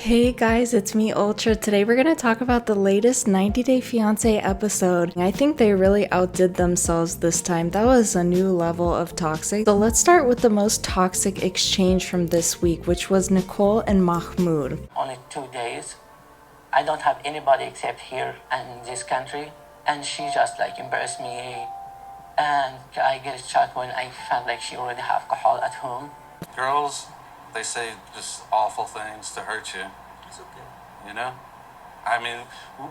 Hey guys, it's me Ultra. Today we're going to talk about the latest 90 Day Fiancé episode. I think they really outdid themselves this time. That was a new level of toxic. So let's start with the most toxic exchange from this week, which was Nicole and Mahmoud. Only 2 days. I don't have anybody except here in this country. And she just embarrassed me. And I get a shock when I found she already have alcohol at home. Girls, they say just awful things to hurt you. It's okay. You know? I mean,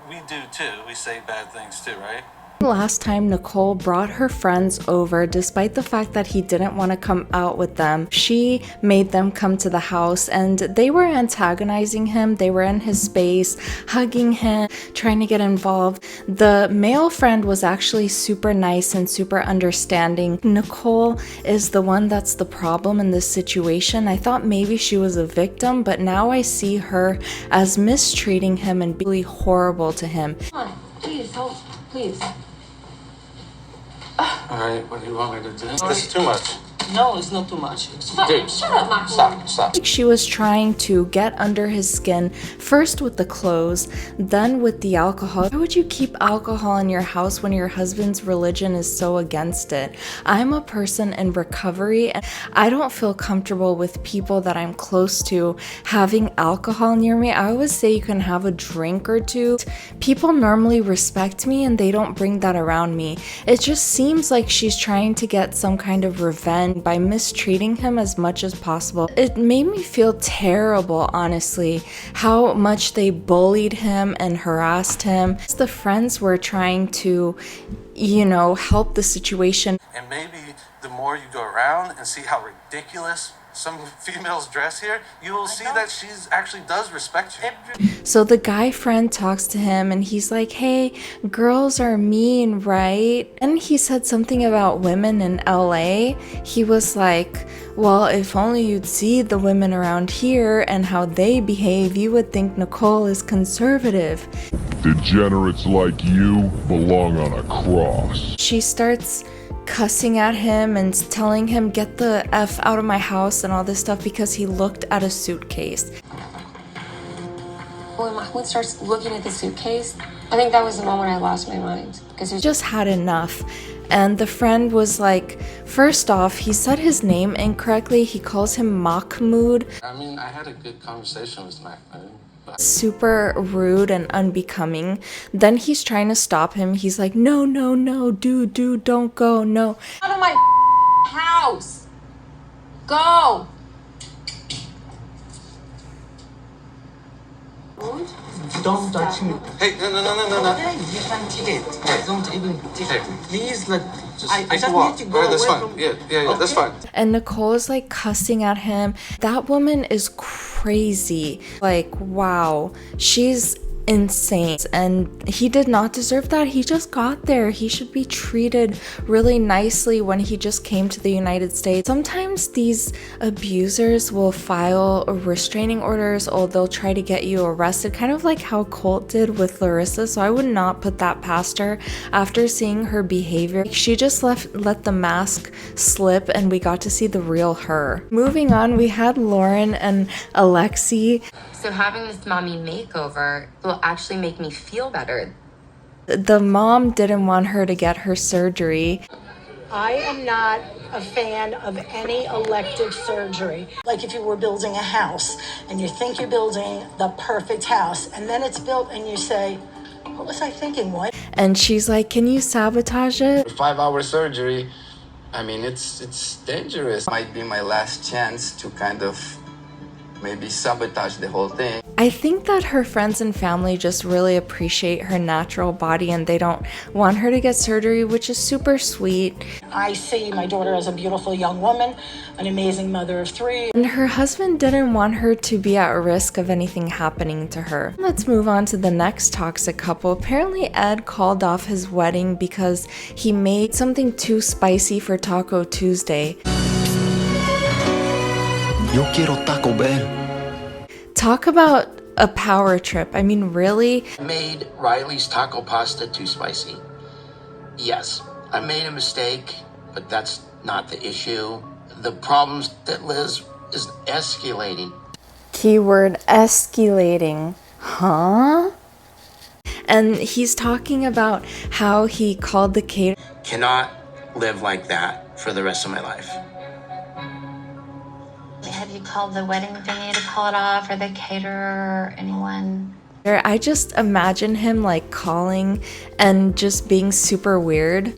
we do too. We say bad things too, right? Last time Nicole brought her friends over despite the fact that he didn't want to come out with them. She made them come to the house and they were antagonizing him. They were in his space, hugging him, trying to get involved. The male friend was actually super nice and super understanding. Nicole is the one that's the problem in this situation. I thought maybe she was a victim, but now I see her as mistreating him and being really horrible to him. Come on, please, help, please. Alright, what do you want me to do? This is too much. No, it's not too much. Dude, Shut up, Mahmoud. stop. She was trying to get under his skin, first with the clothes, then with the alcohol. Why would you keep alcohol in your house when your husband's religion is so against it? I'm a person in recovery and I don't feel comfortable with people that I'm close to having alcohol near me. I always say you can have a drink or two. People normally respect me and they don't bring that around me. It just seems like she's trying to get some kind of revenge by mistreating him as much as possible. It made me feel terrible, honestly, how much they bullied him and harassed him. The friends were trying to, help the situation. And maybe the more you go around and see how ridiculous some females dress here, you will see that she's actually does respect you. So the guy friend talks to him and he's like, hey, girls are mean, right? And he said something about women in LA. He was like, well, if only you'd see the women around here and how they behave, you would think Nicole is conservative. Degenerates like you belong on a cross. She starts cussing at him and telling him get the F out of my house and all this stuff because he looked at a suitcase. When Mahmoud starts looking at the suitcase, I think that was the moment I lost my mind. Because he Just had enough. And the friend was like, first off, he said his name incorrectly. He calls him Mahmoud. I mean, I had a good conversation with Mahmoud. Super rude and unbecoming. Then he's trying to stop him. He's like, no, dude, don't go, no. out of my house. Go. Don't touch me. Hey, no. Okay, you can take it. Don't even take it. Please, Just I take just a walk. need to go Alright, that's away fine. from- Yeah, that's Okay. fine. And Nicole is like cussing at him. That woman is crazy. Like, wow, she's insane. And he did not deserve that. He just got there. He should be treated really nicely when he just came to the United States. Sometimes these abusers will file restraining orders or they'll try to get you arrested, kind of like how Colt did with Larissa. So I would not put that past her after seeing her behavior. She just let the mask slip and we got to see the real her. Moving on, we had Loren and Alexei. So having this mommy makeover will actually make me feel better. The mom didn't want her to get her surgery. I am not a fan of any elective surgery. Like if you were building a house and you think you're building the perfect house and then it's built and you say, what was I thinking? What? And she's like, can you sabotage it? 5-hour surgery, I mean, it's dangerous. Might be my last chance to kind of maybe sabotage the whole thing. I think that her friends and family just really appreciate her natural body and they don't want her to get surgery, which is super sweet. I see my daughter as a beautiful young woman, an amazing mother of 3. And her husband didn't want her to be at risk of anything happening to her. Let's move on to the next toxic couple. Apparently Ed called off his wedding because he made something too spicy for Taco Tuesday. Yo quiero Taco Bell. Talk about a power trip. I mean, really? I made Riley's taco pasta too spicy. Yes, I made a mistake, but that's not the issue. The problems that Liz is escalating. Keyword escalating. Huh? And he's talking about how he called the caterer. Cannot live like that for the rest of my life. Have you called the wedding venue to call it off, or the caterer, or anyone? I just imagine him like calling and just being super weird.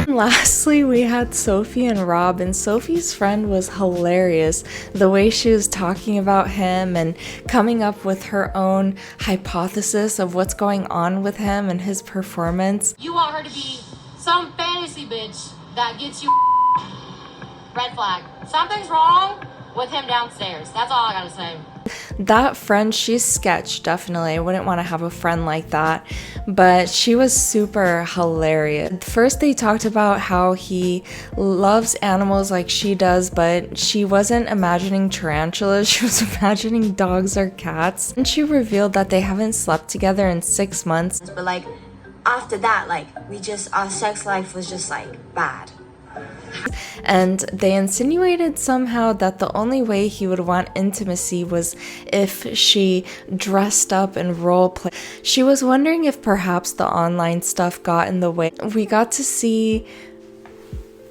Lastly, we had Sophie and Rob, and Sophie's friend was hilarious. The way she was talking about him and coming up with her own hypothesis of what's going on with him and his performance. You want her to be some fantasy bitch that gets you red flag. Something's wrong with him downstairs. That's all I gotta say. That friend, she's sketch, definitely. I wouldn't want to have a friend like that, but she was super hilarious. First, they talked about how he loves animals like she does, but she wasn't imagining tarantulas, she was imagining dogs or cats. And she revealed that they haven't slept together in 6 months. But like, after that, like, our sex life was just like bad. And they insinuated somehow that the only way he would want intimacy was if she dressed up and role play. She was wondering if perhaps the online stuff got in the way. We got to see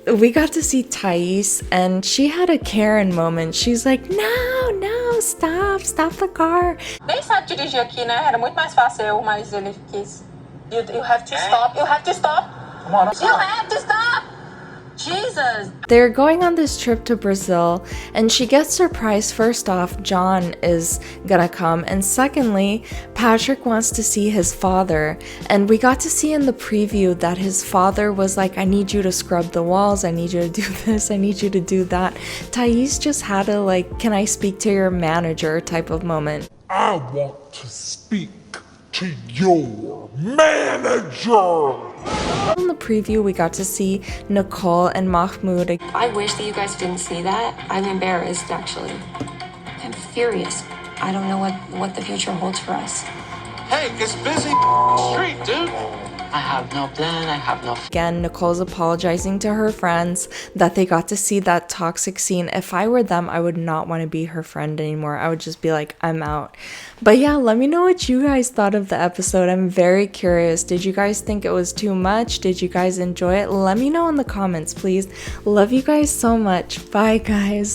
Thais, and she had a Karen moment. She's like, no, stop the car. Nem sabe dirigir aqui, né? Era muito mais fácil eu, mas ele quis. You have to stop. You have to stop. You have to stop. Jesus. They're going on this trip to Brazil, and she gets surprised. First off, John is gonna come, and secondly, Patrick wants to see his father. And we got to see in the preview that his father was like, I need you to scrub the walls, I need you to do this, I need you to do that. Thais just had a like, can I speak to your manager type of moment. I want to speak to your manager. In the preview, we got to see Nicole and Mahmoud. I wish that you guys didn't see that. I'm embarrassed, actually. I'm furious. I don't know what the future holds for us. Hey, it's busy street, dude. I have no plan, I have no... Again, Nicole's apologizing to her friends that they got to see that toxic scene. If I were them, I would not want to be her friend anymore. I would just be like, I'm out. But yeah, let me know what you guys thought of the episode. I'm very curious. Did you guys think it was too much? Did you guys enjoy it? Let me know in the comments, please. Love you guys so much. Bye, guys.